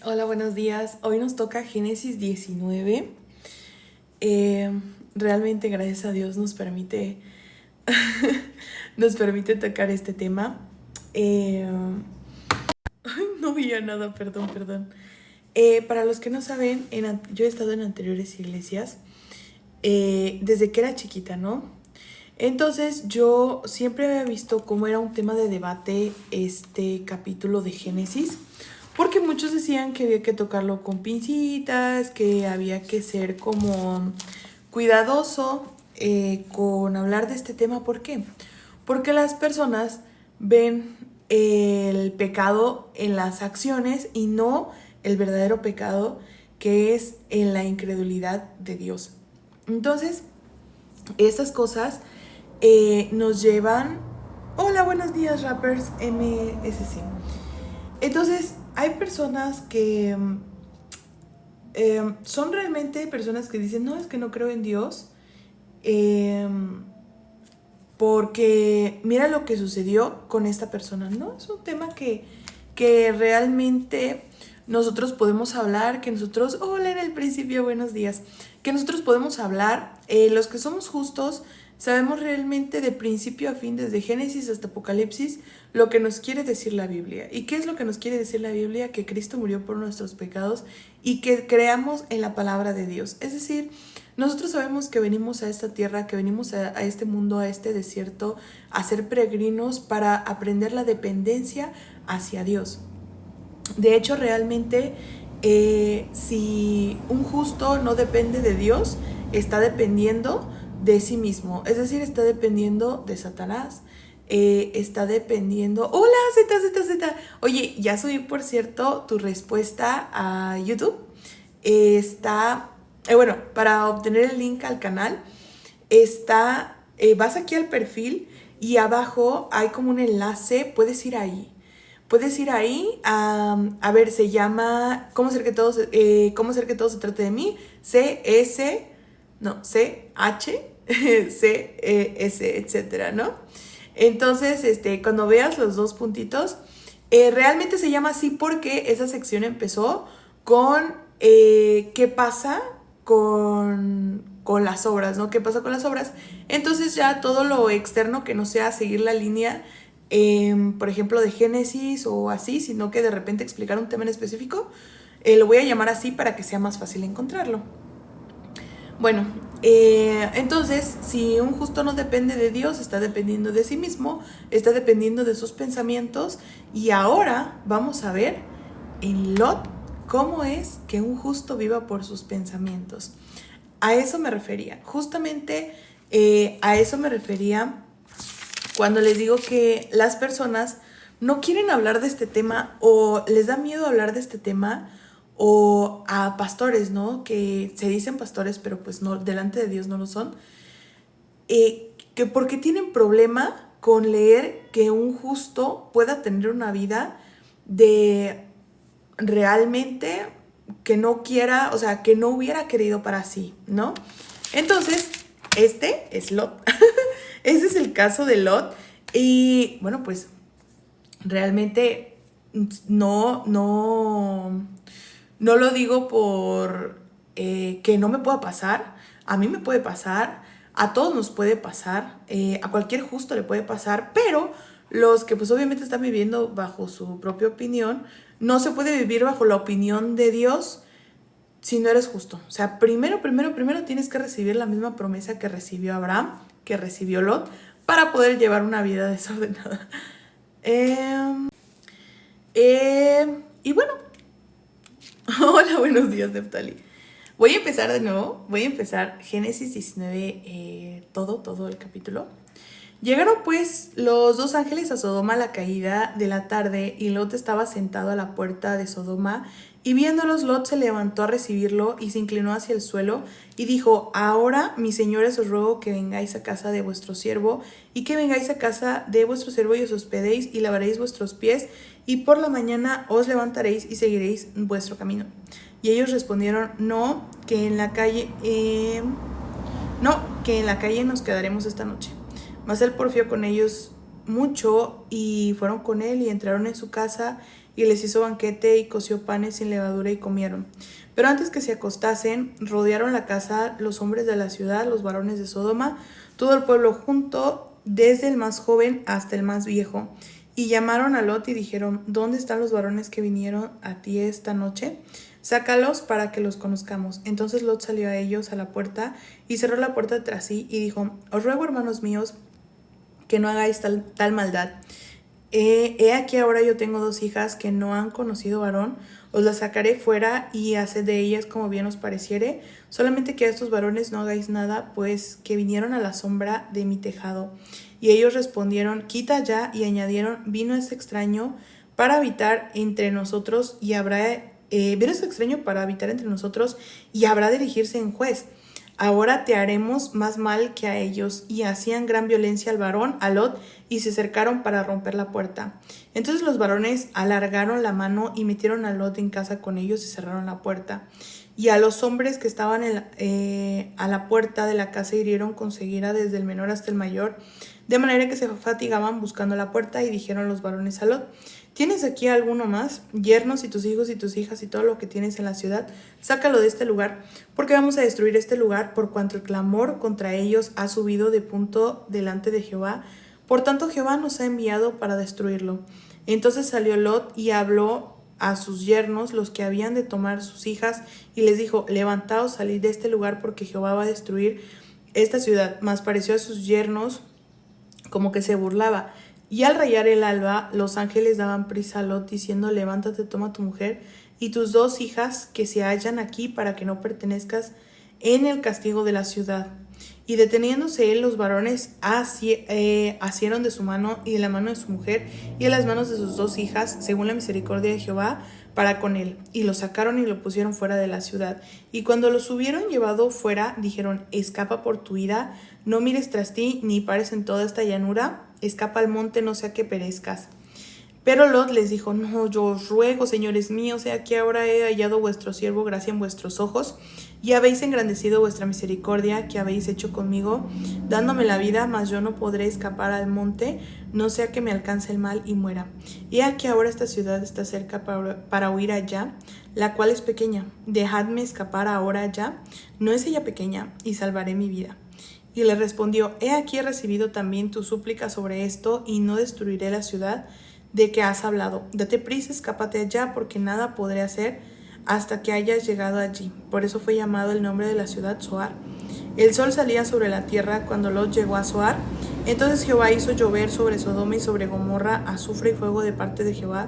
Hola, buenos días. Hoy nos toca Génesis 19. Realmente, gracias a Dios, nos permite tocar este tema. No veía nada, perdón. Para los que no saben, yo he estado en anteriores iglesias desde que era chiquita, ¿no? Entonces yo siempre había visto cómo era un tema de debate este capítulo de Génesis, porque muchos decían que había que tocarlo con pincitas, que había que ser como cuidadoso con hablar de este tema. ¿Por qué? Porque las personas ven el pecado en las acciones y no el verdadero pecado, que es en la incredulidad de Dios. Entonces, estas cosas nos llevan... Hola, buenos días, rappers MSC. Entonces, hay personas que son realmente personas que dicen, no, es que no creo en Dios, porque mira lo que sucedió con esta persona. No, es un tema que realmente nosotros podemos hablar, que nosotros, hola en el principio, buenos días, que nosotros podemos hablar, los que somos justos, sabemos realmente de principio a fin, desde Génesis hasta Apocalipsis, lo que nos quiere decir la Biblia. ¿Y qué es lo que nos quiere decir la Biblia? Que Cristo murió por nuestros pecados y que creamos en la palabra de Dios. Es decir, nosotros sabemos que venimos a esta tierra, que venimos a este mundo, a este desierto, a ser peregrinos para aprender la dependencia hacia Dios. De hecho, realmente, si un justo no depende de Dios, está dependiendo de sí mismo. Es decir, está dependiendo de Satanás. Está dependiendo... Hola, Z. Oye, ya subí, por cierto, tu respuesta a YouTube. Bueno, para obtener el link al canal, vas aquí al perfil y abajo hay como un enlace, puedes ir ahí. A ver, se llama ¿Cómo hacer que todo se trate de mí? CS, etcétera, ¿no? Entonces, cuando veas los dos puntitos, realmente se llama así porque esa sección empezó con qué pasa con las obras, ¿no? ¿Qué pasa con las obras? Entonces ya todo lo externo que no sea seguir la línea, por ejemplo, de Génesis o así, sino que de repente explicar un tema en específico, lo voy a llamar así para que sea más fácil encontrarlo. Bueno, entonces, si un justo no depende de Dios, está dependiendo de sí mismo, está dependiendo de sus pensamientos. Y ahora vamos a ver en Lot cómo es que un justo viva por sus pensamientos. A eso me refería, justamente a eso me refería cuando les digo que las personas no quieren hablar de este tema o les da miedo hablar de este tema, o a pastores, ¿no? Que se dicen pastores, pero pues no, delante de Dios no lo son, que porque tienen problema con leer que un justo pueda tener una vida de realmente que no quiera, o sea, que no hubiera querido para sí, ¿no? Entonces, este es Lot. Ese es el caso de Lot. Y bueno, pues realmente no lo digo por que no me pueda pasar. A mí me puede pasar, a todos nos puede pasar, a cualquier justo le puede pasar, pero los que pues obviamente están viviendo bajo su propia opinión, no se puede vivir bajo la opinión de Dios si no eres justo. O sea, primero tienes que recibir la misma promesa que recibió Abraham, que recibió Lot, para poder llevar una vida desordenada. Y bueno, hola, buenos días, Neftali. Voy a empezar de nuevo, Génesis 19, todo el capítulo. Llegaron pues los dos ángeles a Sodoma a la caída de la tarde, y Lot estaba sentado a la puerta de Sodoma, y viéndolos Lot se levantó a recibirlo y se inclinó hacia el suelo y dijo: ahora, mis señores, os ruego que vengáis a casa de vuestro siervo, y que vengáis a casa de vuestro siervo y os hospedéis y lavaréis vuestros pies, y por la mañana os levantaréis y seguiréis vuestro camino. Y ellos respondieron: no, que en la calle nos quedaremos esta noche. Mas él porfió con ellos mucho y fueron con él y entraron en su casa y les hizo banquete y coció panes sin levadura y comieron. Pero antes que se acostasen, rodearon la casa los hombres de la ciudad, los varones de Sodoma, todo el pueblo junto, desde el más joven hasta el más viejo. Y llamaron a Lot y dijeron, ¿dónde están los varones que vinieron a ti esta noche? Sácalos para que los conozcamos. Entonces Lot salió a ellos a la puerta y cerró la puerta tras sí y dijo, os ruego, hermanos míos, que no hagáis tal maldad. He aquí ahora yo tengo 2 hijas que no han conocido varón, os las sacaré fuera y haced de ellas como bien os pareciere, solamente que a estos varones no hagáis nada, pues que vinieron a la sombra de mi tejado. Y ellos respondieron, quita ya, y añadieron, vino este extraño para habitar entre nosotros y habrá, vino este extraño para habitar entre nosotros y habrá de erigirse en juez. Ahora te haremos más mal que a ellos. Y hacían gran violencia al varón, a Lot, y se acercaron para romper la puerta. Entonces los varones alargaron la mano y metieron a Lot en casa con ellos y cerraron la puerta. Y a los hombres que estaban a la puerta de la casa hirieron con ceguera desde el menor hasta el mayor, de manera que se fatigaban buscando la puerta. Y dijeron los varones a Lot, ¿tienes aquí alguno más? Yernos y tus hijos y tus hijas y todo lo que tienes en la ciudad, sácalo de este lugar, porque vamos a destruir este lugar, por cuanto el clamor contra ellos ha subido de punto delante de Jehová. Por tanto Jehová nos ha enviado para destruirlo. Entonces salió Lot y habló a sus yernos, los que habían de tomar sus hijas, y les dijo, levantaos, salid de este lugar, porque Jehová va a destruir esta ciudad. Mas pareció a sus yernos como que se burlaba. Y al rayar el alba, los ángeles daban prisa a Lot, diciendo, levántate, toma tu mujer y tus 2 hijas que se hallan aquí, para que no pertenezcas en el castigo de la ciudad. Y deteniéndose él, los varones asieron de su mano y de la mano de su mujer y de las manos de sus 2 hijas, según la misericordia de Jehová, para con él. Y lo sacaron y lo pusieron fuera de la ciudad. Y cuando los hubieron llevado fuera, dijeron, escapa por tu vida, no mires tras ti, ni pares en toda esta llanura, escapa al monte, no sea que perezcas. Pero Lot les dijo, no, yo os ruego, señores míos, he aquí ahora he hallado vuestro siervo gracia en vuestros ojos, y habéis engrandecido vuestra misericordia que habéis hecho conmigo, dándome la vida, mas yo no podré escapar al monte, no sea que me alcance el mal y muera. Y aquí ahora esta ciudad está cerca para huir allá, la cual es pequeña. Dejadme escapar ahora ya, no es ella pequeña, y salvaré mi vida. Y le respondió, he aquí he recibido también tu súplica sobre esto, y no destruiré la ciudad de que has hablado. Date prisa, escápate allá, porque nada podré hacer hasta que hayas llegado allí. Por eso fue llamado el nombre de la ciudad Zoar. El sol salía sobre la tierra cuando Lot llegó a Zoar. Entonces Jehová hizo llover sobre Sodoma y sobre Gomorra azufre y fuego de parte de Jehová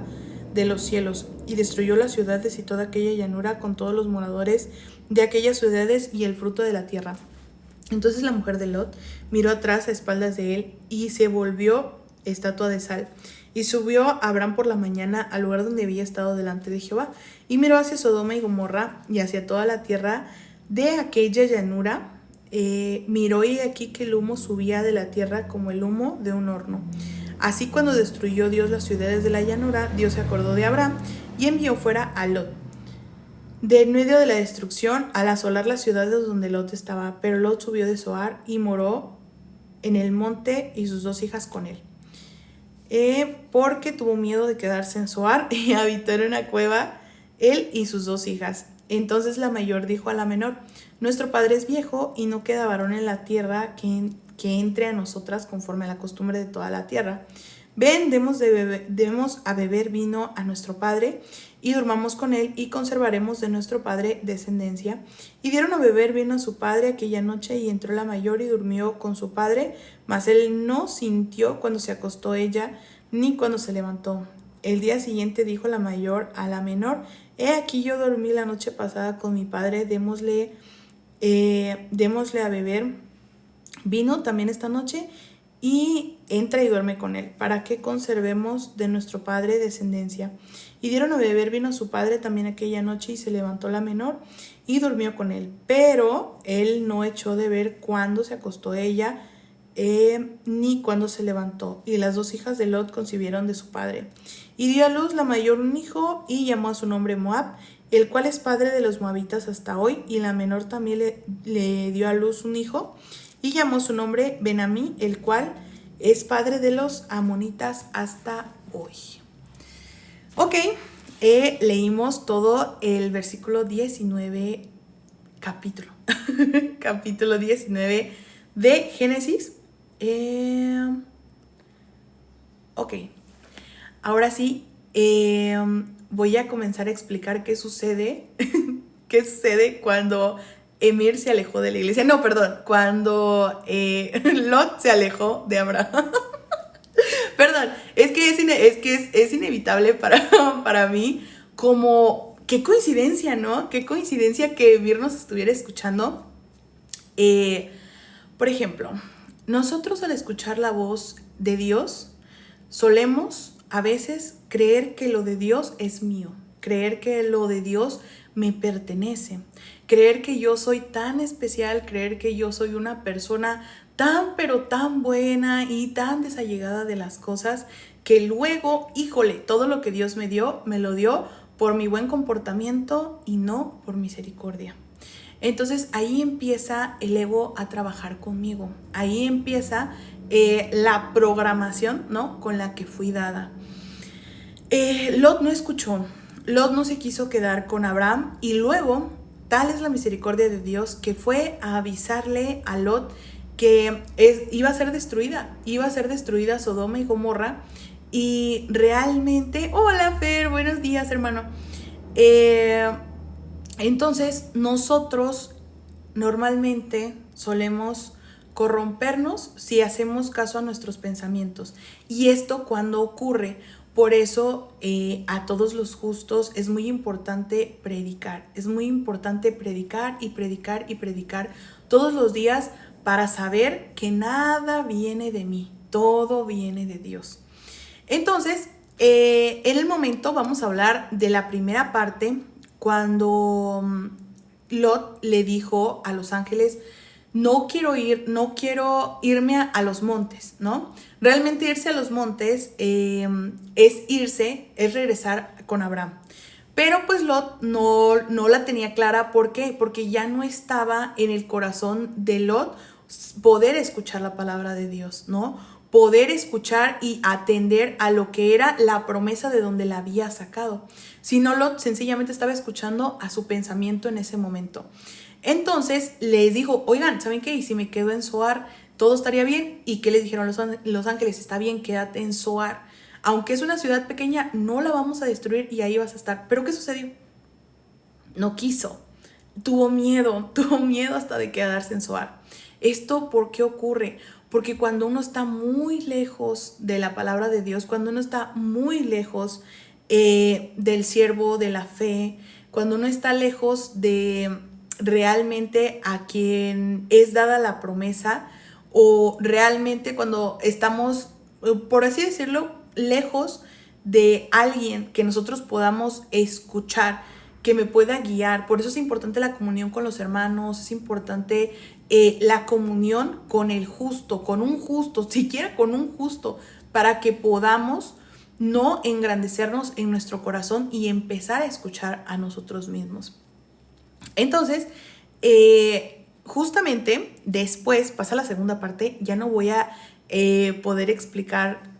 de los cielos, y destruyó las ciudades y toda aquella llanura con todos los moradores de aquellas ciudades y el fruto de la tierra. Entonces la mujer de Lot miró atrás a espaldas de él y se volvió estatua de sal. Y subió Abraham por la mañana al lugar donde había estado delante de Jehová, y miró hacia Sodoma y Gomorra y hacia toda la tierra de aquella llanura. Miró y aquí que el humo subía de la tierra como el humo de un horno. Así cuando destruyó Dios las ciudades de la llanura, Dios se acordó de Abraham y envió fuera a Lot de en medio de la destrucción al asolar las ciudades donde Lot estaba. Pero Lot subió de Zoar y moró en el monte y sus 2 hijas con él. Porque tuvo miedo de quedarse en Zoar y habitó en una cueva él y sus 2 hijas. Entonces la mayor dijo a la menor, nuestro padre es viejo y no queda varón en la tierra que entre a nosotras conforme a la costumbre de toda la tierra. Ven, demos a beber vino a nuestro padre y durmamos con él y conservaremos de nuestro padre descendencia. Y dieron a beber vino a su padre aquella noche, y entró la mayor y durmió con su padre, mas él no sintió cuando se acostó ella ni cuando se levantó. El día siguiente dijo la mayor a la menor, he aquí yo dormí la noche pasada con mi padre, démosle a beber vino también esta noche, y entra y duerme con él, para que conservemos de nuestro padre descendencia. Y dieron a beber vino a su padre también aquella noche, y se levantó la menor y durmió con él. Pero él no echó de ver cuándo se acostó ella, ni cuándo se levantó. Y las 2 hijas de Lot concibieron de su padre. Y dio a luz la mayor un hijo, y llamó a su nombre Moab, el cual es padre de los moabitas hasta hoy. Y la menor también le dio a luz un hijo, y llamó su nombre Ben-Ammi, el cual es padre de los amonitas hasta hoy. Ok, leímos todo el versículo 19, capítulo, capítulo 19 de Génesis. Ok, ahora sí, voy a comenzar a explicar qué sucede, qué sucede cuando Emir se alejó de la iglesia. No, perdón, cuando Lot se alejó de Abraham. Perdón, es que es inevitable para mí, como, qué coincidencia, ¿no? Qué coincidencia que Emir nos estuviera escuchando. Por ejemplo, nosotros al escuchar la voz de Dios, solemos a veces creer que lo de Dios es mío, creer que lo de Dios me pertenece, creer que yo soy tan especial, creer que yo soy una persona tan pero tan buena y tan desallegada de las cosas, que luego, híjole, todo lo que Dios me lo dio por mi buen comportamiento y no por misericordia. Entonces ahí empieza el ego a trabajar conmigo, ahí empieza la programación, ¿no?, con la que fui dada. Lot no escuchó, Lot no se quiso quedar con Abraham, y luego tal es la misericordia de Dios que fue a avisarle a Lot que iba a ser destruida Sodoma y Gomorra. Y realmente, hola Fer, buenos días hermano. Entonces nosotros normalmente solemos corrompernos si hacemos caso a nuestros pensamientos. Y esto cuando ocurre, por eso a todos los justos es muy importante predicar. Es muy importante predicar y predicar y predicar todos los días, para saber que nada viene de mí, todo viene de Dios. Entonces, en el momento vamos a hablar de la primera parte, cuando Lot le dijo a los ángeles: no quiero irme a los montes, ¿no? Realmente irse a los montes es regresar con Abraham. Pero pues Lot no la tenía clara. ¿Por qué? Porque ya no estaba en el corazón de Lot poder escuchar la palabra de Dios, ¿no? Poder escuchar y atender a lo que era la promesa de donde la había sacado. Sino Lot sencillamente estaba escuchando a su pensamiento en ese momento. Entonces les dijo: oigan, ¿saben qué? Y si me quedo en Zoar, todo estaría bien. ¿Y qué les dijeron los ángeles? Está bien, quédate en Zoar. Aunque es una ciudad pequeña, no la vamos a destruir y ahí vas a estar. ¿Pero qué sucedió? No quiso. Tuvo miedo hasta de quedarse en Zoar. ¿Esto por qué ocurre? Porque cuando uno está muy lejos de la palabra de Dios, cuando uno está muy lejos del siervo de la fe, cuando uno está lejos de realmente a quien es dada la promesa, o realmente cuando estamos, por así decirlo, lejos de alguien que nosotros podamos escuchar, que me pueda guiar. Por eso es importante la comunión con los hermanos, es importante la comunión con el justo, con un justo, siquiera con un justo, para que podamos no engrandecernos en nuestro corazón y empezar a escuchar a nosotros mismos. Entonces, justamente después pasa la segunda parte. Ya no voy a poder explicar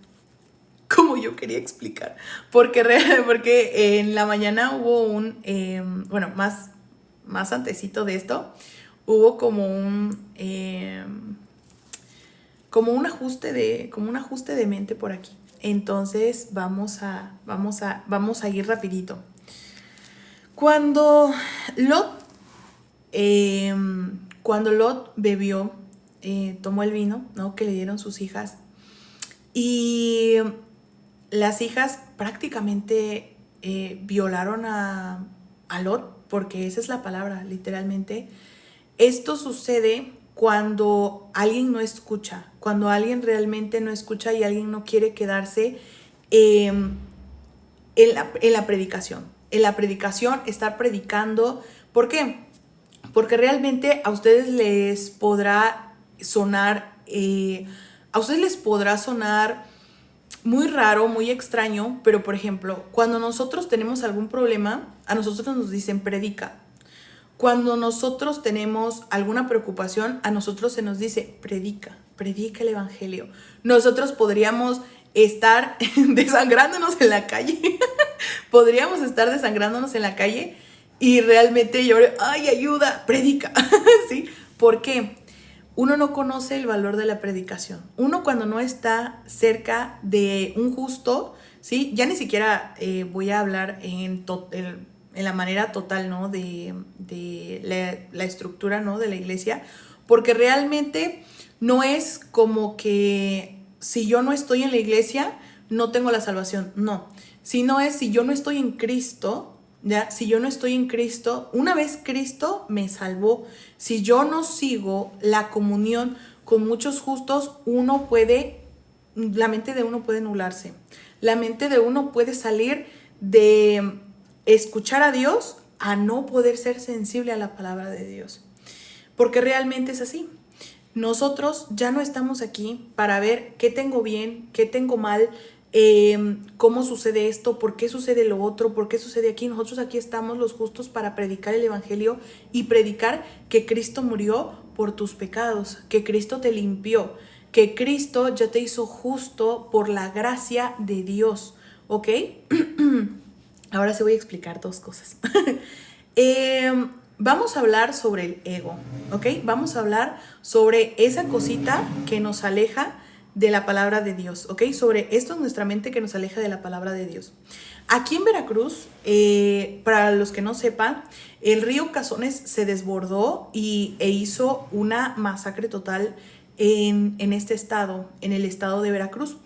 como yo quería explicar, porque en la mañana hubo un, bueno, más antesito de esto, hubo como un ajuste de mente por aquí. Entonces vamos a ir rapidito. Cuando Lot bebió, tomó el vino, ¿no?, que le dieron sus hijas, y las hijas prácticamente violaron a Lot, porque esa es la palabra, literalmente. Esto sucede cuando alguien no escucha, cuando alguien realmente no escucha y alguien no quiere quedarse en la predicación. En la predicación, estar predicando. ¿Por qué? Porque realmente a ustedes les podrá sonar, muy raro, muy extraño, pero por ejemplo, cuando nosotros tenemos algún problema, a nosotros nos dicen predica. Cuando nosotros tenemos alguna preocupación, a nosotros se nos dice predica. predica el evangelio. Nosotros podríamos estar desangrándonos en la calle, podríamos estar desangrándonos en la calle y realmente yo, ay, ayuda, predica, ¿sí? ¿Por qué? Uno no conoce el valor de la predicación. Uno cuando no está cerca de un justo, ¿sí? Ya ni siquiera voy a hablar en la manera total, ¿no? De la estructura, ¿no? De la iglesia, porque realmente no es como que si yo no estoy en la iglesia, no tengo la salvación. No, sino es si yo no estoy en Cristo, ¿ya? Si yo no estoy en Cristo, una vez Cristo me salvó, si yo no sigo la comunión con muchos justos, la mente de uno puede nublarse. La mente de uno puede salir de escuchar a Dios a no poder ser sensible a la palabra de Dios. Porque realmente es así. Nosotros ya no estamos aquí para ver qué tengo bien, qué tengo mal, cómo sucede esto, por qué sucede lo otro, por qué sucede aquí. Nosotros aquí estamos los justos para predicar el evangelio y predicar que Cristo murió por tus pecados, que Cristo te limpió, que Cristo ya te hizo justo por la gracia de Dios, ¿ok? Ahora sí voy a explicar dos cosas. Vamos a hablar sobre el ego, ¿ok? Vamos a hablar sobre esa cosita que nos aleja de la palabra de Dios, ¿ok? Sobre esto en nuestra mente que nos aleja de la palabra de Dios. Aquí en Veracruz, para los que no sepan, el río Cazones se desbordó e hizo una masacre total en este estado, en el estado de Veracruz.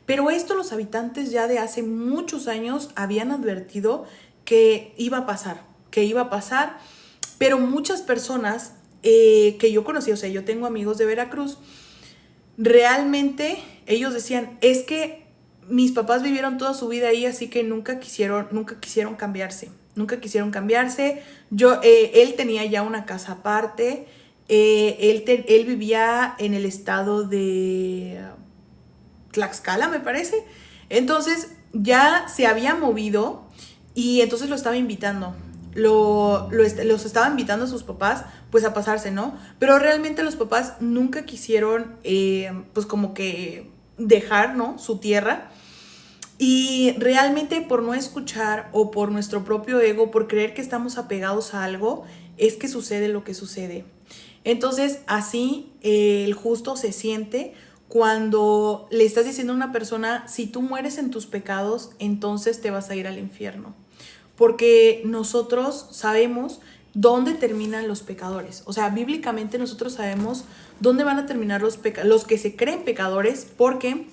Pero esto los habitantes ya de hace muchos años habían advertido que iba a pasar, pero muchas personas que yo conocí, o sea, yo tengo amigos de Veracruz, realmente ellos decían, es que mis papás vivieron toda su vida ahí, así que nunca quisieron cambiarse. Él tenía ya una casa aparte, él vivía en el estado de Tlaxcala, me parece. Entonces ya se había movido y entonces lo estaba invitando. Los estaba invitando a sus papás pues a pasarse, ¿no? Pero realmente los papás nunca quisieron pues como que dejar, ¿no? Su tierra. Y realmente por no escuchar o por nuestro propio ego, por creer que estamos apegados a algo, es que sucede lo que sucede. Entonces así el justo se siente cuando le estás diciendo a una persona, si tú mueres en tus pecados, entonces te vas a ir al infierno. Porque nosotros sabemos dónde terminan los pecadores. O sea, bíblicamente nosotros sabemos dónde van a terminar los que se creen pecadores. ¿Por qué?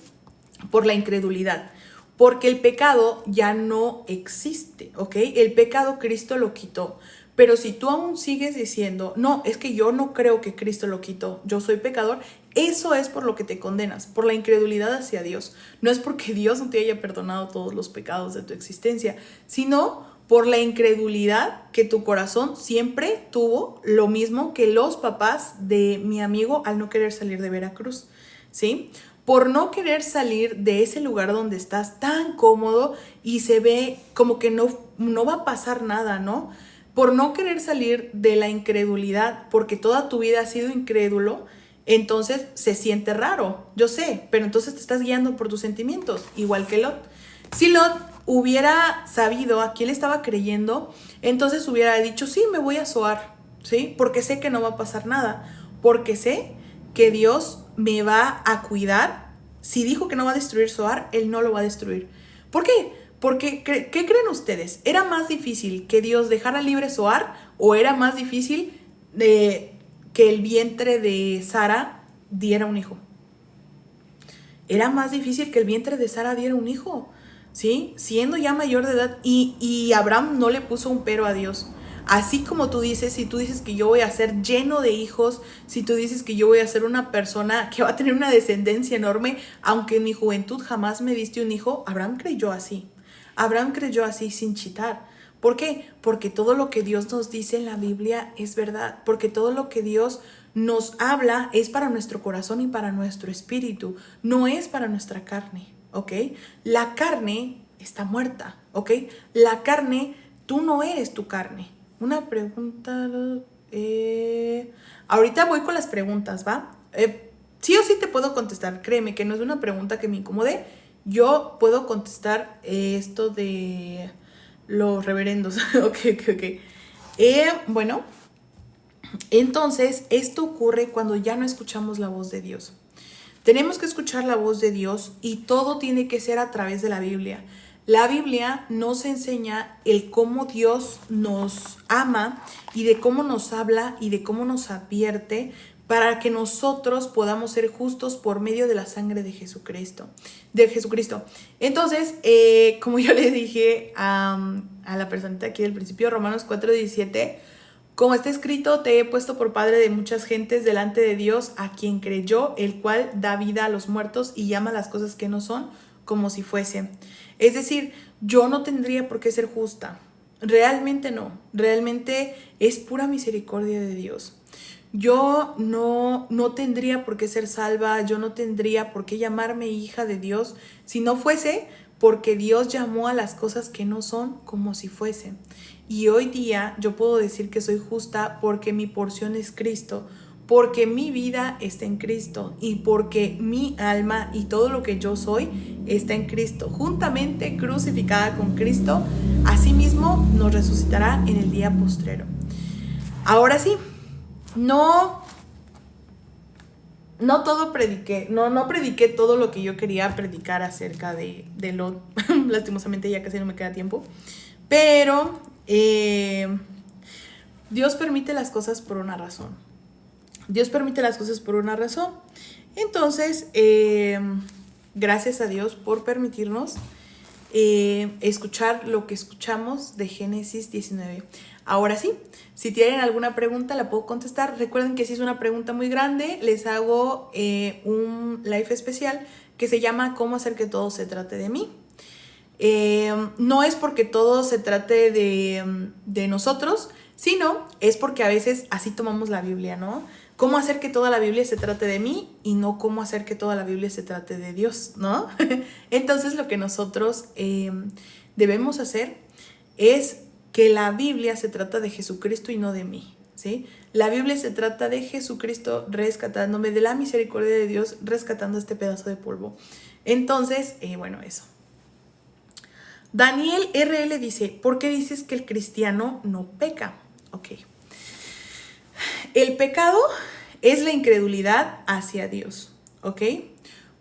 Por la incredulidad. Porque el pecado ya no existe, ¿ok? El pecado Cristo lo quitó. Pero si tú aún sigues diciendo, no, es que yo no creo que Cristo lo quitó, yo soy pecador, eso es por lo que te condenas, por la incredulidad hacia Dios. No es porque Dios no te haya perdonado todos los pecados de tu existencia, sino por la incredulidad que tu corazón siempre tuvo, lo mismo que los papás de mi amigo al no querer salir de Veracruz, ¿sí? Por no querer salir de ese lugar donde estás tan cómodo y se ve como que no va a pasar nada, ¿no? Por no querer salir de la incredulidad, porque toda tu vida has sido incrédulo, entonces se siente raro, yo sé, pero entonces te estás guiando por tus sentimientos, igual que Lot. Si Lot hubiera sabido a quién le estaba creyendo, entonces hubiera dicho, sí, me voy a Zoar, ¿sí? Porque sé que no va a pasar nada, porque sé que Dios me va a cuidar. Si dijo que no va a destruir Zoar, Él no lo va a destruir. ¿Por qué? Porque, ¿qué creen ustedes? ¿Era más difícil que Dios dejara libre Zoar o era más difícil que el vientre de Sara diera un hijo? Era más difícil que el vientre de Sara diera un hijo, ¿sí? Siendo ya mayor de edad y Abraham no le puso un pero a Dios. Así como tú dices, si tú dices que yo voy a ser lleno de hijos, si tú dices que yo voy a ser una persona que va a tener una descendencia enorme, aunque en mi juventud jamás me diste un hijo, Abraham creyó así. Abraham creyó así sin chitar. ¿Por qué? Porque todo lo que Dios nos dice en la Biblia es verdad. Porque todo lo que Dios nos habla es para nuestro corazón y para nuestro espíritu. No es para nuestra carne, ¿ok? La carne está muerta, ¿ok? La carne, tú no eres tu carne. Una pregunta... ahorita voy con las preguntas, ¿va? sí o sí te puedo contestar, créeme que no es una pregunta que me incomode. Yo puedo contestar esto de los reverendos. Ok, ok, ok. Bueno, entonces esto ocurre cuando ya no escuchamos la voz de Dios. Tenemos que escuchar la voz de Dios y todo tiene que ser a través de la Biblia. La Biblia nos enseña el cómo Dios nos ama y de cómo nos habla y de cómo nos advierte para que nosotros podamos ser justos por medio de la sangre de Jesucristo. Entonces, como yo le dije a la personita aquí del principio, Romanos 4:17, como está escrito, te he puesto por padre de muchas gentes delante de Dios, a quien creyó, el cual da vida a los muertos y llama las cosas que no son como si fuesen. Es decir, yo no tendría por qué ser justa. Realmente no. Realmente es pura misericordia de Dios. Yo no tendría por qué ser salva, yo no tendría por qué llamarme hija de Dios si no fuese porque Dios llamó a las cosas que no son como si fuesen. Y hoy día yo puedo decir que soy justa porque mi porción es Cristo, porque mi vida está en Cristo y porque mi alma y todo lo que yo soy está en Cristo, juntamente crucificada con Cristo. Asimismo nos resucitará en el día postrero. Ahora sí, no todo prediqué, no prediqué todo lo que yo quería predicar acerca de Lot. Lastimosamente ya casi no me queda tiempo. Pero Dios permite las cosas por una razón. Dios permite las cosas por una razón. Entonces, gracias a Dios por permitirnos escuchar lo que escuchamos de Génesis 19. Ahora sí, si tienen alguna pregunta la puedo contestar. Recuerden que si es una pregunta muy grande, les hago un live especial que se llama ¿Cómo hacer que todo se trate de mí? No es porque todo se trate de nosotros, sino es porque a veces así tomamos la Biblia, ¿no? ¿Cómo hacer que toda la Biblia se trate de mí y no cómo hacer que toda la Biblia se trate de Dios, ¿no? Entonces lo que nosotros debemos hacer es que la Biblia se trata de Jesucristo y no de mí, ¿sí? La Biblia se trata de Jesucristo rescatándome, de la misericordia de Dios rescatando este pedazo de polvo. Entonces, bueno, eso. Daniel RL dice, ¿por qué dices que el cristiano no peca? Ok. El pecado es la incredulidad hacia Dios, ¿ok?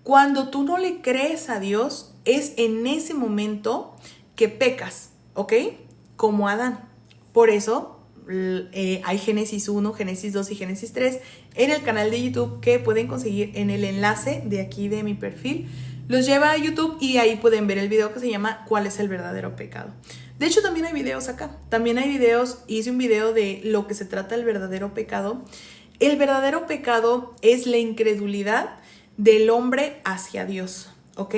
Cuando tú no le crees a Dios, es en ese momento que pecas, ¿ok? Como Adán. Por eso hay Génesis 1, Génesis 2 y Génesis 3 en el canal de YouTube que pueden conseguir en el enlace de aquí de mi perfil. Los lleva a YouTube y ahí pueden ver el video que se llama ¿Cuál es el verdadero pecado? De hecho, también hay videos acá. También hay videos, hice un video de lo que se trata el verdadero pecado. El verdadero pecado es la incredulidad del hombre hacia Dios, ¿ok?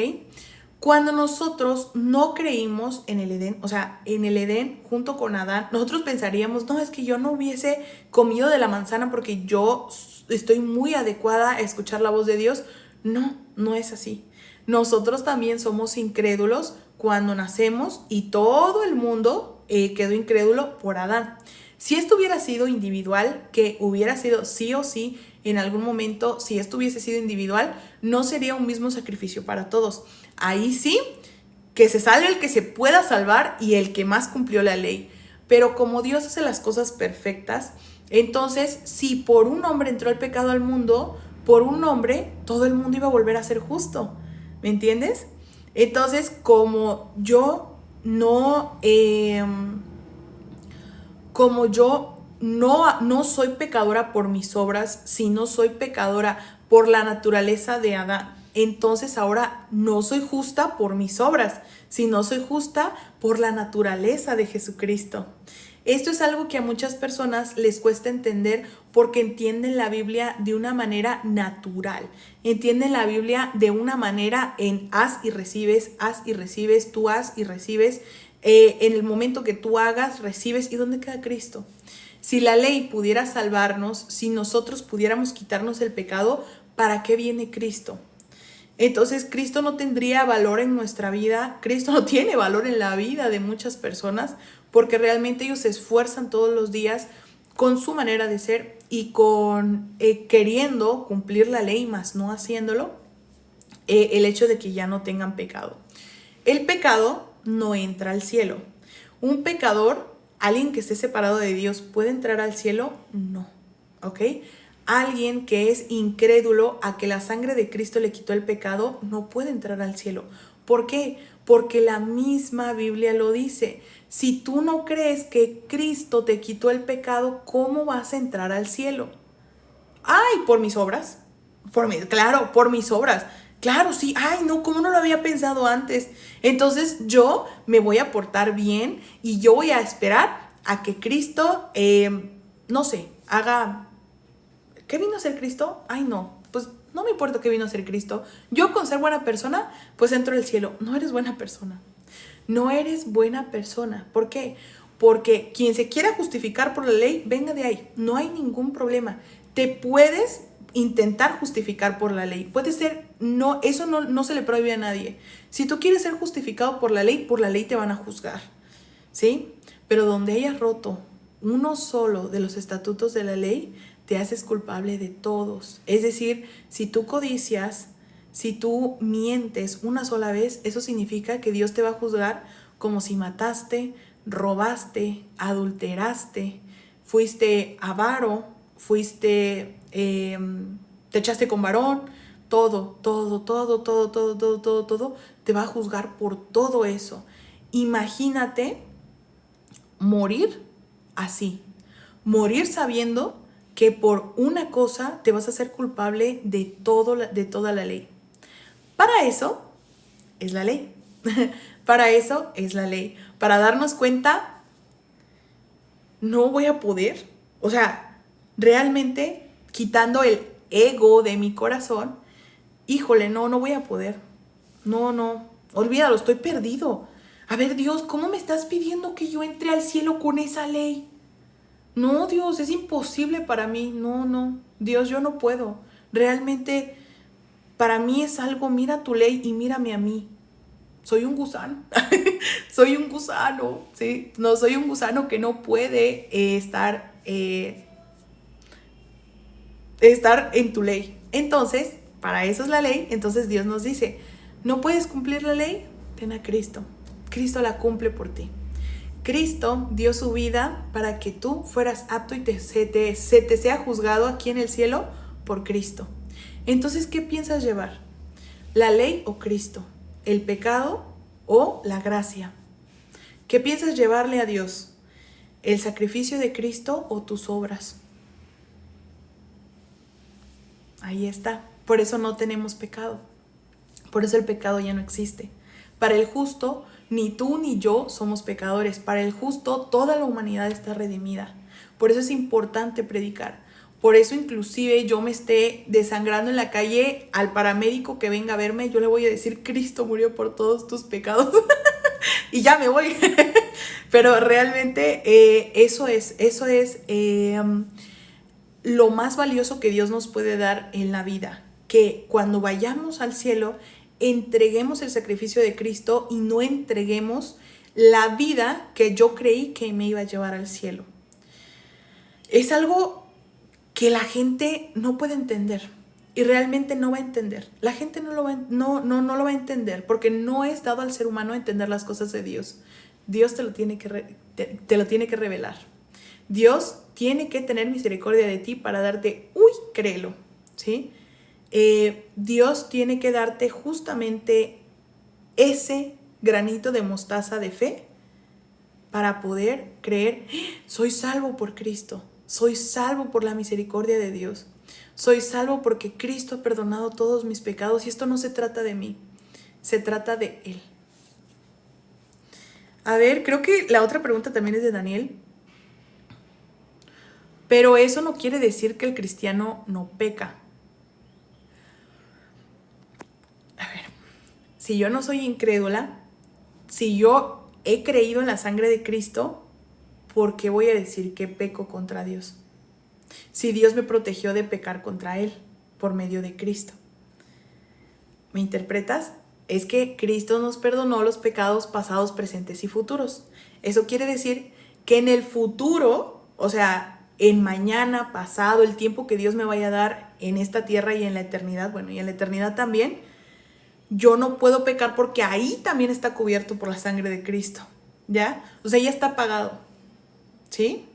Cuando nosotros no creímos en el Edén, o sea, en el Edén junto con Adán, nosotros pensaríamos, no, es que yo no hubiese comido de la manzana porque yo estoy muy adecuada a escuchar la voz de Dios. No, no es así. Nosotros también somos incrédulos cuando nacemos y todo el mundo quedó incrédulo por Adán. Si esto hubiera sido individual, que hubiera sido sí o sí en algún momento, si esto hubiese sido individual, no sería un mismo sacrificio para todos. Ahí sí, que se salve el que se pueda salvar y el que más cumplió la ley. Pero como Dios hace las cosas perfectas, entonces si por un hombre entró el pecado al mundo, por un hombre todo el mundo iba a volver a ser justo. ¿Me entiendes? Entonces, como yo no soy pecadora por mis obras, sino soy pecadora por la naturaleza de Adán, entonces ahora no soy justa por mis obras, sino soy justa por la naturaleza de Jesucristo. Esto es algo que a muchas personas les cuesta entender porque entienden la Biblia de una manera natural. Entienden la Biblia de una manera en haz y recibes, tú haz y recibes. En el momento que tú hagas, recibes. ¿Y dónde queda Cristo? Si la ley pudiera salvarnos, si nosotros pudiéramos quitarnos el pecado, ¿para qué viene Cristo? Entonces Cristo no tendría valor en nuestra vida, Cristo no tiene valor en la vida de muchas personas porque realmente ellos se esfuerzan todos los días con su manera de ser y con queriendo cumplir la ley, mas no haciéndolo, el hecho de que ya no tengan pecado. El pecado no entra al cielo. Un pecador, alguien que esté separado de Dios, ¿puede entrar al cielo? No, ¿ok? Alguien que es incrédulo a que la sangre de Cristo le quitó el pecado, no puede entrar al cielo. ¿Por qué? Porque la misma Biblia lo dice. Si tú no crees que Cristo te quitó el pecado, ¿cómo vas a entrar al cielo? Ay, por mis obras. Claro, por mis obras. Claro, sí. Ay, no, ¿cómo no lo había pensado antes? Entonces yo me voy a portar bien y yo voy a esperar a que Cristo, no sé, haga... ¿Qué vino a ser Cristo? Ay, no, pues no me importa qué vino a ser Cristo. Yo con ser buena persona, pues entro al cielo. No eres buena persona. No eres buena persona. ¿Por qué? Porque quien se quiera justificar por la ley, venga de ahí. No hay ningún problema. Te puedes intentar justificar por la ley. Puede ser, no, eso no se le prohíbe a nadie. Si tú quieres ser justificado por la ley te van a juzgar, ¿sí? Pero donde hayas roto uno solo de los estatutos de la ley, te haces culpable de todos. Es decir, si tú codicias, si tú mientes una sola vez, eso significa que Dios te va a juzgar como si mataste, robaste, adulteraste, fuiste avaro, fuiste, te echaste con varón, todo, te va a juzgar por todo eso. Imagínate morir así, morir sabiendo que por una cosa te vas a hacer culpable de toda la ley. Para eso es la ley. Para eso es la ley. Para darnos cuenta, no voy a poder. O sea, realmente quitando el ego de mi corazón, híjole, no voy a poder. No, olvídalo, estoy perdido. A ver, Dios, ¿cómo me estás pidiendo que yo entre al cielo con esa ley? No, Dios, es imposible para mí. No, Dios, yo no puedo. Realmente, para mí es algo, mira tu ley y mírame a mí. Soy un gusano. Soy un gusano, ¿sí? No, soy un gusano que no puede estar en tu ley. Entonces, para eso es la ley. Entonces Dios nos dice, ¿no puedes cumplir la ley? Ten a Cristo. Cristo la cumple por ti. Cristo dio su vida para que tú fueras apto y se te sea juzgado aquí en el cielo por Cristo. Entonces, ¿qué piensas llevar? ¿La ley o Cristo? ¿El pecado o la gracia? ¿Qué piensas llevarle a Dios? ¿El sacrificio de Cristo o tus obras? Ahí está. Por eso no tenemos pecado. Por eso el pecado ya no existe. Para el justo, ni tú ni yo somos pecadores. Para el justo, toda la humanidad está redimida. Por eso es importante predicar. Por eso inclusive yo me esté desangrando en la calle, al paramédico que venga a verme, yo le voy a decir, Cristo murió por todos tus pecados. Y ya me voy. Pero realmente eso es lo más valioso que Dios nos puede dar en la vida. Que cuando vayamos al cielo, entreguemos el sacrificio de Cristo y no entreguemos la vida que yo creí que me iba a llevar al cielo. Es algo que la gente no puede entender y realmente no va a entender. La gente no lo va a entender porque no es dado al ser humano entender las cosas de Dios. Dios te lo tiene que revelar. Dios tiene que tener misericordia de ti para darte, créelo, ¿sí? Dios tiene que darte justamente ese granito de mostaza de fe para poder creer, soy salvo por Cristo, soy salvo por la misericordia de Dios, soy salvo porque Cristo ha perdonado todos mis pecados y esto no se trata de mí, se trata de Él. A ver, creo que la otra pregunta también es de Daniel, pero eso no quiere decir que el cristiano no peca. Si yo no soy incrédula, si yo he creído en la sangre de Cristo, ¿por qué voy a decir que peco contra Dios? Si Dios me protegió de pecar contra Él por medio de Cristo. ¿Me interpretas? Es que Cristo nos perdonó los pecados pasados, presentes y futuros. Eso quiere decir que en el futuro, o sea, en mañana, pasado, el tiempo que Dios me vaya a dar en esta tierra y en la eternidad, bueno, y en la eternidad también, yo no puedo pecar porque ahí también está cubierto por la sangre de Cristo, ¿ya? O sea, ya está pagado, ¿sí?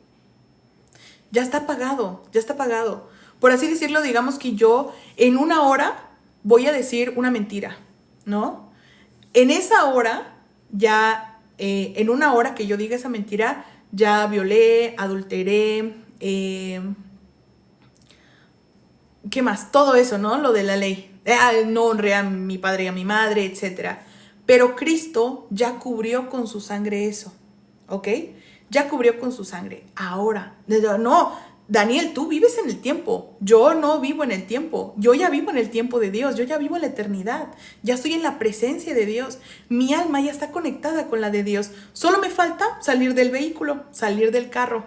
Ya está pagado, ya está pagado. Por así decirlo, digamos que yo en una hora voy a decir una mentira, ¿no? En esa hora, ya, en una hora que yo diga esa mentira, ya violé, adulteré, ¿qué más? Todo eso, ¿no? Lo de la ley. No honré a mi padre y a mi madre, etc. Pero Cristo ya cubrió con su sangre eso, ¿ok? Ya cubrió con su sangre. Ahora, no, Daniel, tú vives en el tiempo. Yo no vivo en el tiempo. Yo ya vivo en el tiempo de Dios. Yo ya vivo en la eternidad. Ya estoy en la presencia de Dios. Mi alma ya está conectada con la de Dios. Solo me falta salir del vehículo, salir del carro,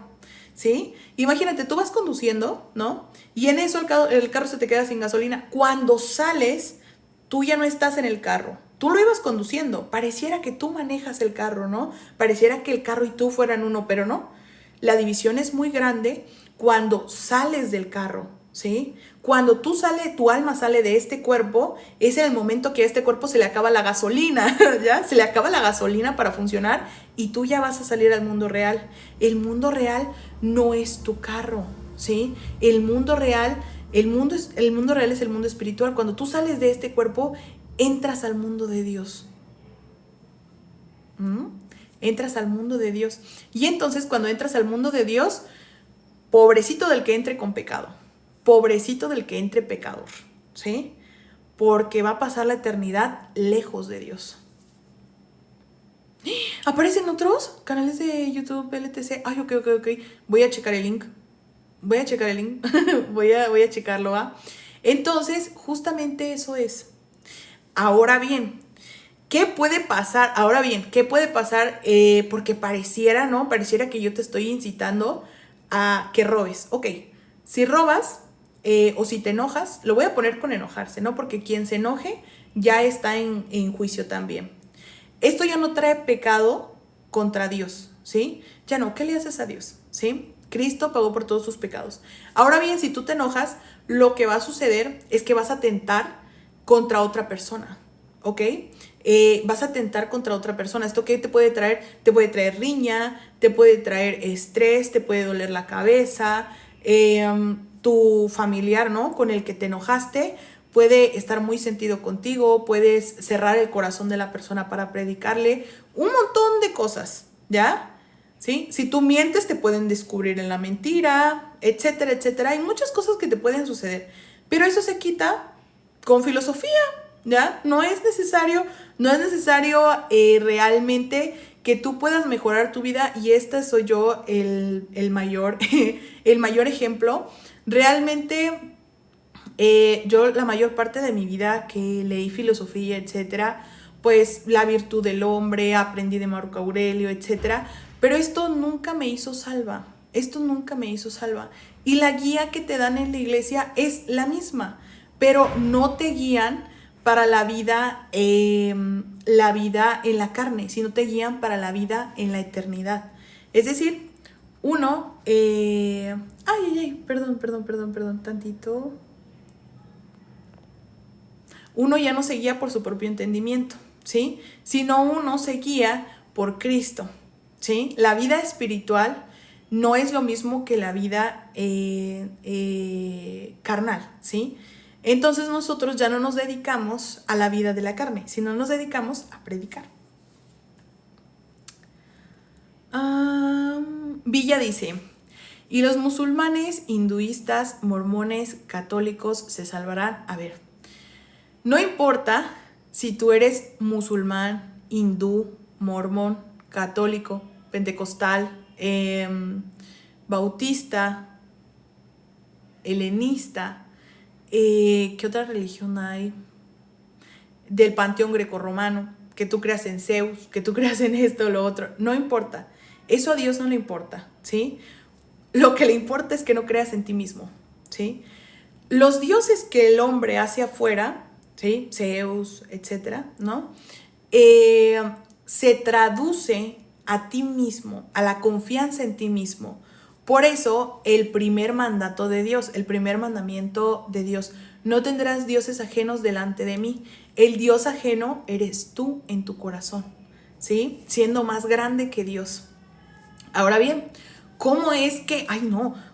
¿sí? Imagínate, tú vas conduciendo, ¿no? Y en eso el carro se te queda sin gasolina. Cuando sales, tú ya no estás en el carro. Tú lo ibas conduciendo. Pareciera que tú manejas el carro, ¿no? Pareciera que el carro y tú fueran uno, pero no. La división es muy grande cuando sales del carro, ¿sí? Cuando tú sales, tu alma sale de este cuerpo, es en el momento que a este cuerpo se le acaba la gasolina, ¿ya? Se le acaba la gasolina para funcionar y tú ya vas a salir al mundo real. El mundo real no es tu carro, ¿sí? El mundo real es el mundo espiritual. Cuando tú sales de este cuerpo, entras al mundo de Dios. Entras al mundo de Dios. Y entonces cuando entras al mundo de Dios, pobrecito del que entre con pecado, pobrecito del que entre pecador, ¿sí? Porque va a pasar la eternidad lejos de Dios. ¿Aparecen otros canales de YouTube, LTC? Ay, ok. Voy a checar el link. Voy a checarlo, ¿va? Entonces, justamente eso es. Ahora bien, ¿qué puede pasar? Porque pareciera, ¿no? Pareciera que yo te estoy incitando a que robes. Ok, si robas o si te enojas, lo voy a poner con enojarse, ¿no? Porque quien se enoje ya está en juicio también. Esto ya no trae pecado contra Dios, ¿sí? Ya no, ¿qué le haces a Dios? ¿Sí? Cristo pagó por todos tus pecados. Ahora bien, si tú te enojas, lo que va a suceder es que vas a atentar contra otra persona, ¿ok? Vas a atentar contra otra persona. ¿Esto qué te puede traer? Te puede traer riña, te puede traer estrés, te puede doler la cabeza, tu familiar, ¿no? Con el que te enojaste puede estar muy sentido contigo, puedes cerrar el corazón de la persona para predicarle, un montón de cosas, ¿ya? ¿Sí? Si tú mientes, te pueden descubrir en la mentira, etcétera, etcétera. Hay muchas cosas que te pueden suceder, pero eso se quita con filosofía, ¿ya? No es necesario realmente que tú puedas mejorar tu vida, y este soy yo el mayor, el mayor ejemplo. Realmente yo la mayor parte de mi vida que leí filosofía, etcétera, pues La virtud del hombre, aprendí de Marco Aurelio, etcétera, pero esto nunca me hizo salva, y la guía que te dan en la iglesia es la misma, pero no te guían para la vida en la carne, sino te guían para la vida en la eternidad. Es decir, uno, perdón, tantito. Uno ya no se guía por su propio entendimiento, ¿sí? Sino uno se guía por Cristo, ¿sí? La vida espiritual no es lo mismo que la vida carnal, ¿sí? Entonces nosotros ya no nos dedicamos a la vida de la carne, sino nos dedicamos a predicar. Villa dice: ¿y los musulmanes, hinduistas, mormones, católicos se salvarán? A ver, no importa si tú eres musulmán, hindú, mormón, católico, pentecostal, bautista, helenista, ¿qué otra religión hay? Del panteón grecorromano, que tú creas en Zeus, que tú creas en esto o lo otro, no importa. Eso a Dios no le importa, ¿sí? Lo que le importa es que no creas en ti mismo, ¿sí? Los dioses que el hombre hace afuera, ¿sí? Zeus, etcétera, ¿no? Se traduce a ti mismo, a la confianza en ti mismo, Por eso el primer mandato de Dios, el primer mandamiento de Dios: no tendrás dioses ajenos delante de mí. El Dios ajeno eres tú en tu corazón, ¿sí? Siendo más grande que Dios. Ahora bien, ¿cómo es que,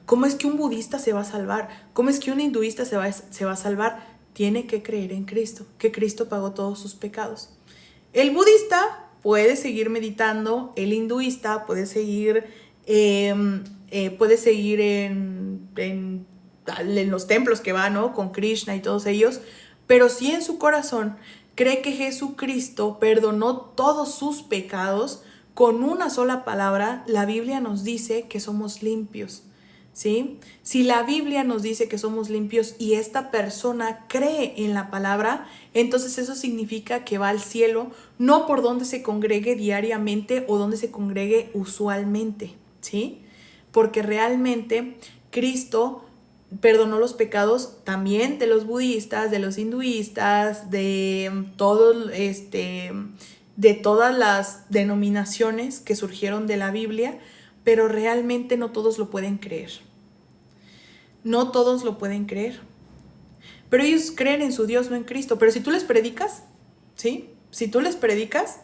cómo es que un budista se va a salvar? ¿Cómo es que un hinduista se va a salvar? Tiene que creer en Cristo, que Cristo pagó todos sus pecados. El budista puede seguir meditando, el hinduista puede seguir en los templos que va, ¿no? Con Krishna y todos ellos, pero si en su corazón cree que Jesucristo perdonó todos sus pecados, con una sola palabra, la Biblia nos dice que somos limpios, ¿sí? Si la Biblia nos dice que somos limpios y esta persona cree en la palabra, entonces eso significa que va al cielo, no por donde se congregue diariamente o donde se congregue usualmente, ¿sí? Porque realmente Cristo perdonó los pecados también de los budistas, de los hinduistas, de todas las denominaciones que surgieron de la Biblia, pero realmente no todos lo pueden creer. No todos lo pueden creer. Pero ellos creen en su Dios, no en Cristo. Pero si tú les predicas, ¿sí? Si tú les predicas,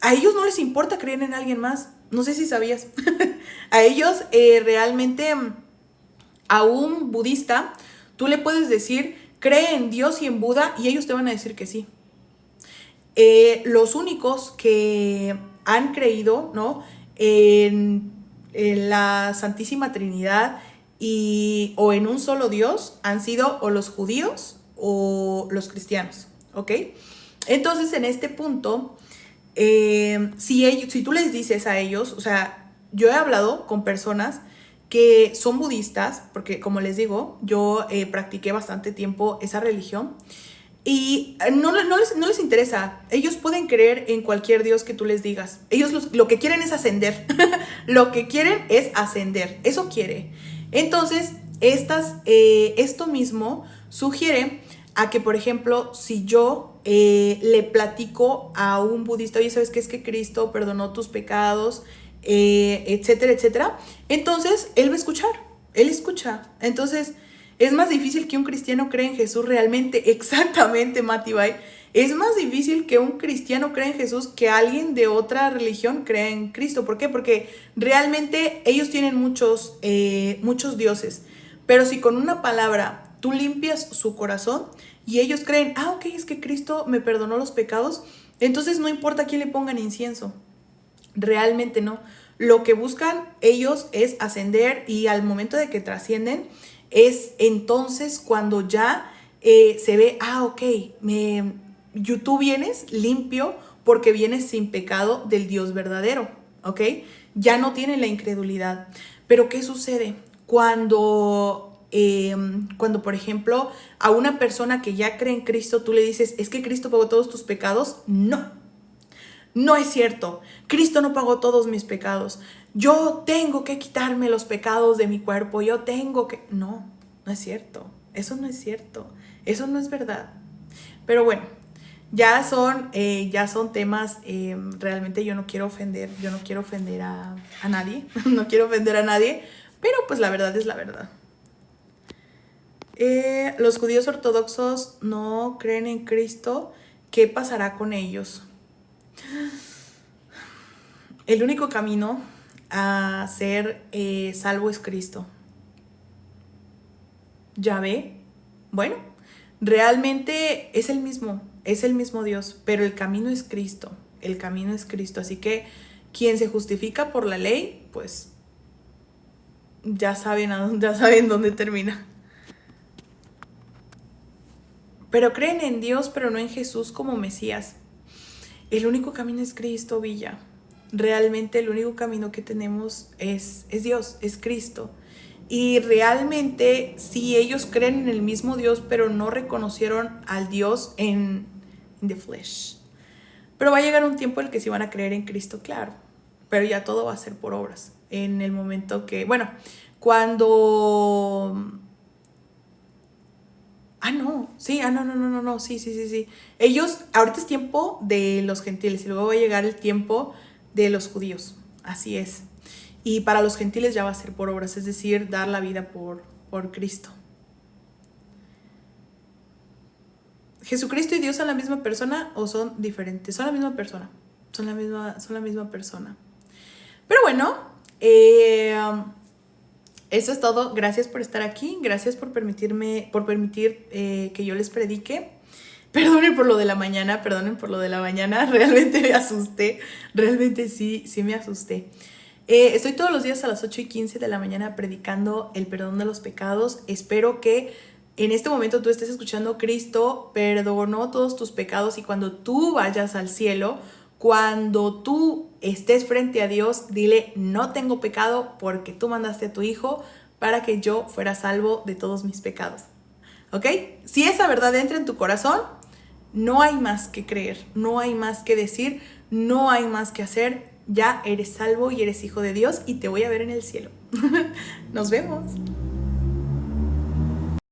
a ellos no les importa creer en alguien más. No sé si sabías. A ellos realmente, a un budista, tú le puedes decir, cree en Dios y en Buda, y ellos te van a decir que sí. Los únicos que han creído, ¿no?, en la Santísima Trinidad o en un solo Dios han sido o los judíos o los cristianos, ¿ok? Entonces, en este punto, si tú les dices a ellos, o sea, yo he hablado con personas que son budistas, porque como les digo, yo practiqué bastante tiempo esa religión, y no les interesa. Ellos pueden creer en cualquier Dios que tú les digas. Ellos lo que quieren es ascender. Lo que quieren es ascender. Eso quiere. Entonces, esto mismo sugiere a que, por ejemplo, si yo le platico a un budista, oye, ¿sabes qué? Es que Cristo perdonó tus pecados, etcétera, etcétera. Entonces, él va a escuchar. Él escucha. Entonces, es más difícil que un cristiano crea en Jesús realmente. Exactamente, Matibai. Es más difícil que un cristiano crea en Jesús que alguien de otra religión crea en Cristo. ¿Por qué? Porque realmente ellos tienen muchos dioses. Pero si con una palabra tú limpias su corazón y ellos creen, ok, es que Cristo me perdonó los pecados, entonces no importa a quién le pongan incienso. Realmente no. Lo que buscan ellos es ascender, y al momento de que trascienden, es entonces cuando ya se ve, ok, tú vienes limpio porque vienes sin pecado del Dios verdadero, ¿ok? Ya no tienen la incredulidad. Pero ¿qué sucede? Cuando, por ejemplo, a una persona que ya cree en Cristo, tú le dices, ¿es que Cristo pagó todos tus pecados? No. No es cierto. Cristo no pagó todos mis pecados. Yo tengo que quitarme los pecados de mi cuerpo. Yo tengo que... No, no es cierto. Eso no es cierto. Eso no es verdad. Pero bueno, ya son temas. Realmente yo no quiero ofender. Yo no quiero ofender a nadie. No quiero ofender a nadie. Pero pues la verdad es la verdad. Los judíos ortodoxos no creen en Cristo. ¿Qué pasará con ellos? El único camino a ser salvo es Cristo. ¿Ya ve? Bueno, realmente es el mismo Dios, pero el camino es Cristo. El camino es Cristo. Así que quien se justifica por la ley, pues ya saben dónde termina. Pero creen en Dios, pero no en Jesús como Mesías. El único camino es Cristo, Villa. Realmente el único camino que tenemos es Dios, es Cristo. Y realmente si ellos creen en el mismo Dios, pero no reconocieron al Dios en the flesh. Pero va a llegar un tiempo en el que sí van a creer en Cristo, claro. Pero ya todo va a ser por obras. En el momento que, cuando... no. Sí, sí. Ellos, ahorita es tiempo de los gentiles y luego va a llegar el tiempo de los judíos. Así es. Y para los gentiles ya va a ser por obras, es decir, dar la vida por Cristo. ¿Jesucristo y Dios son la misma persona o son diferentes? Son la misma persona. Son la misma persona. Pero bueno, eso es todo. Gracias por estar aquí. Gracias por permitir que yo les predique. Perdonen por lo de la mañana. Realmente me asusté. Realmente sí me asusté. Estoy todos los días a las 8:15 de la mañana predicando el perdón de los pecados. Espero que en este momento tú estés escuchando: Cristo perdonó todos tus pecados, y cuando tú vayas al cielo, cuando tú estés frente a Dios, dile: no tengo pecado porque tú mandaste a tu Hijo para que yo fuera salvo de todos mis pecados. ¿Ok? Si esa verdad entra en tu corazón, no hay más que creer, no hay más que decir, no hay más que hacer. Ya eres salvo y eres hijo de Dios, y te voy a ver en el cielo. Nos vemos.